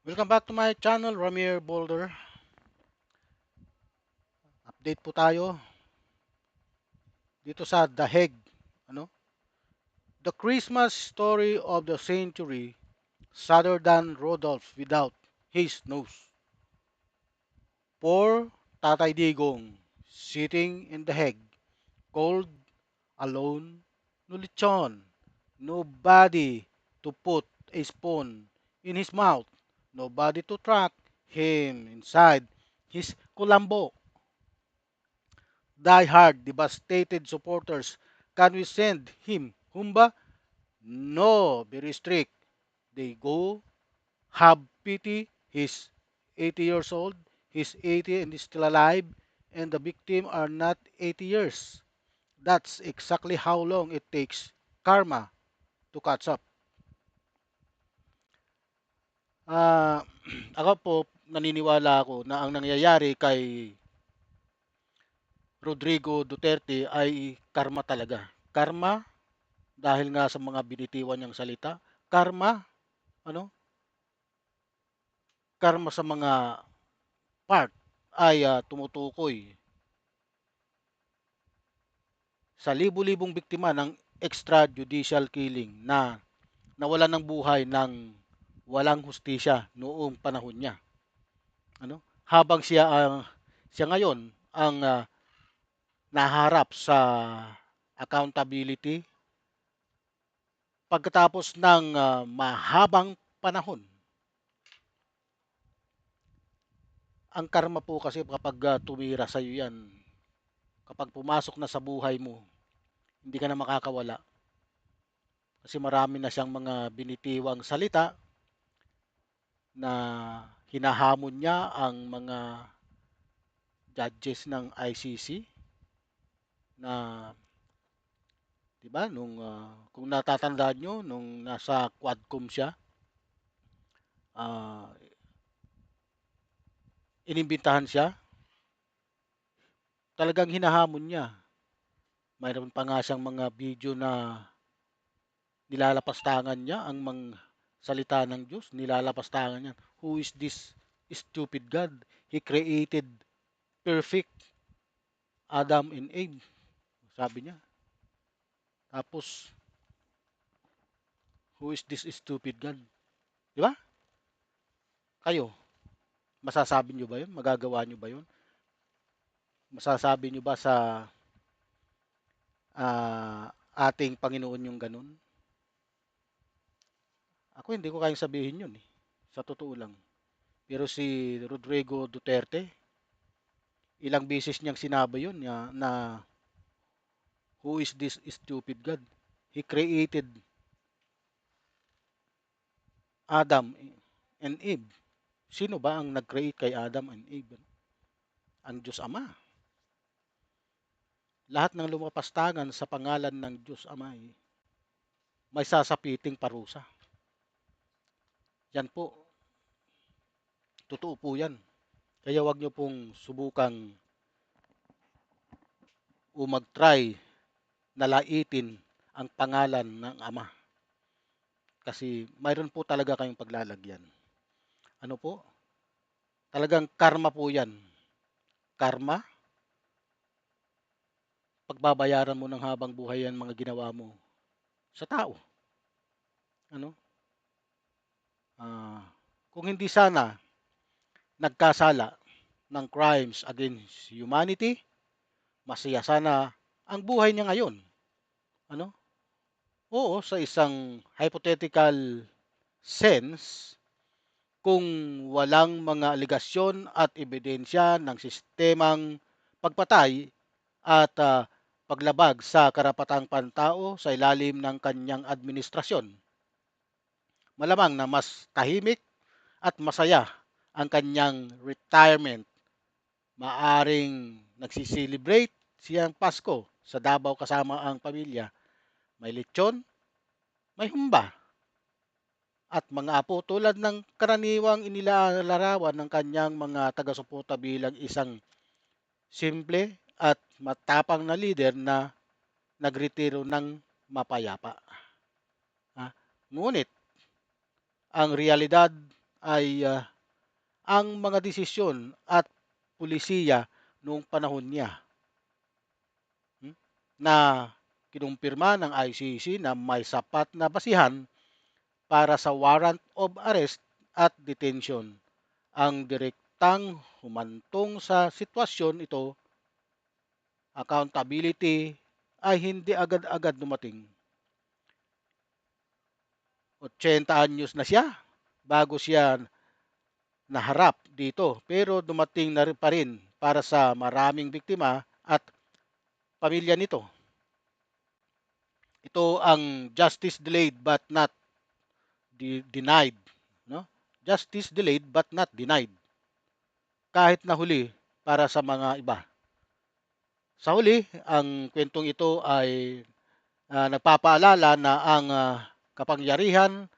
Welcome back to my channel, Ramir Boulder. Update po tayo dito sa The Hague. Ano? The Christmas story of the century, sadder than Rudolph without his nose. Poor Tatay Digong, sitting in The Hague, cold, alone, no lechon, nobody to put a spoon in his mouth, nobody to track him inside his kulambo. Die-hard, devastated supporters. Can we send him Humba? No, very strict. They go, have pity. He's 80 years old. He's 80 and is still alive. And the victim are not 80 years. That's exactly how long it takes karma to catch up. Ah, ako po, naniniwala ako na ang nangyayari kay Rodrigo Duterte ay karma talaga. Karma dahil nga sa mga binitiwan niyang salita, karma, ano, karma sa mga part ay tumutukoy sa libu-libong biktima ng extrajudicial killing na nawalan ng buhay ng walang hustisya noong panahon niya. Ano? Habang siya ngayon ang naharap sa accountability pagkatapos ng mahabang panahon. Ang karma po kasi kapag tumira sa iyo yan, kapag pumasok na sa buhay mo, hindi ka na makakawala. Kasi marami na siyang mga binitiwang salita na hinahamon niya ang mga judges ng ICC na 'di ba kung natatandaan niyo nung nasa Quadcom siya, ah, inimbitahan siya, talagang hinahamon niya. Mayroon pa nga siyang mga video na nilalapastangan niya ang mga salita ng Diyos, nilalapastangan niya. Who is this stupid God? He created perfect Adam and Eve, sabi niya. Tapos, who is this stupid God? Di ba? Kayo, masasabi niyo ba yun? Magagawa niyo ba yun? Masasabi niyo ba sa ating Panginoon yung ganun? Ako hindi ko kayang sabihin yun eh. Sa totoo lang. Pero si Rodrigo Duterte, ilang beses niyang sinabi yun na who is this stupid God? He created Adam and Eve. Sino ba ang nag-create kay Adam and Eve? Ang Diyos Ama. Lahat ng lumapastangan sa pangalan ng Diyos Ama may sasapiting parusa. Yan po, totoo po yan. Kaya wag nyo pong subukang o mag-try na laitin ang pangalan ng Ama. Kasi mayroon po talaga kayong paglalagyan. Ano po? Talagang karma po yan. Karma, pagbabayaran mo ng habang buhay yan mga ginawa mo sa tao. Ano? Ah, kung hindi sana nagkasala ng crimes against humanity, masaya sana ang buhay niya ngayon. Ano? Oo, sa isang hypothetical sense, kung walang mga aligasyon at ebidensya ng sistemang pagpatay at paglabag sa karapatang pantao sa ilalim ng kanyang administrasyon. Malamang na mas tahimik at masaya ang kanyang retirement. Maaring nagsiselebrate siyang Pasko sa Davao kasama ang pamilya. May lechon, may humba, at mga apo tulad ng karaniwang inilalarawan ng kanyang mga taga-suporta bilang isang simple at matapang na leader na nagretiro ng mapayapa. Ah, Ngunit ang realidad ay, ang mga desisyon at pulisiya noong panahon niya, hmm, na kinumpirma ng ICC na may sapat na basihan para sa warrant of arrest at detention. Ang direktang humantong sa sitwasyon ito, accountability, ay hindi agad-agad dumating. 80 anyos na siya bago siya naharap dito, pero dumating na rin pa rin para sa maraming biktima at pamilya nito. Ito ang justice delayed but not denied, no? Justice delayed but not denied. Kahit nahuli para sa mga iba. Sa huli, ang kwentong ito ay nagpapaalala na ang kapangyarihan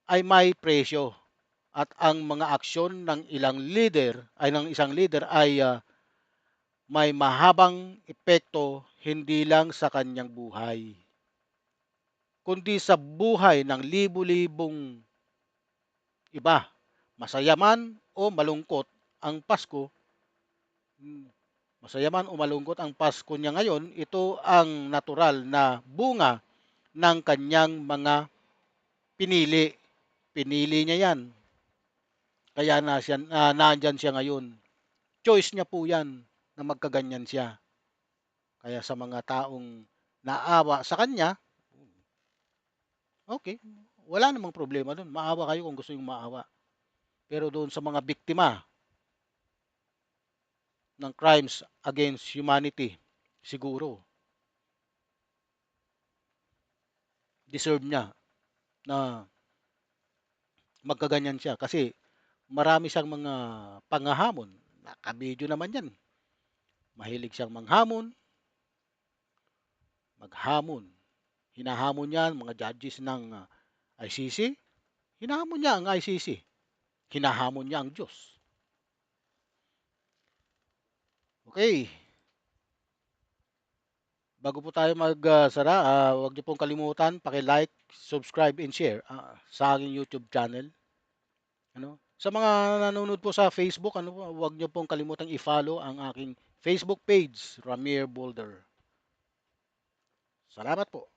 ay may presyo at ang mga aksyon ng isang leader ay may mahabang epekto hindi lang sa kanyang buhay, kundi sa buhay ng libu-libong iba. Masaya man o malungkot ang Pasko, hmm, masaya man o malungkot ang Pasko niya ngayon, ito ang natural na bunga ng kanyang mga pinili. Pinili niya 'yan, kaya nandiyan siya ngayon. Choice niya po 'yan na magkaganyan siya. Kaya sa mga taong naawa sa kanya, okay, wala namang problema do'n, maawa kayo kung gusto niyong maawa. Pero doon sa mga biktima ng crimes against humanity, siguro deserve niya na magkaganyan siya kasi marami siyang mga panghahamon, naka-video naman 'yan. Mahilig siyang maghamon. Hinahamon niya ang mga judges ng ICC, hinahamon niya ang ICC, hinahamon niya ang Diyos. Okay, bago po tayo magsara, huwag niyo pong kalimutan paki-like, subscribe, and share sa aking YouTube channel. Ano? Sa mga nanonood po sa Facebook, huwag niyo pong kalimutang i-follow ang aking Facebook page, Ramir Boulder. Salamat po.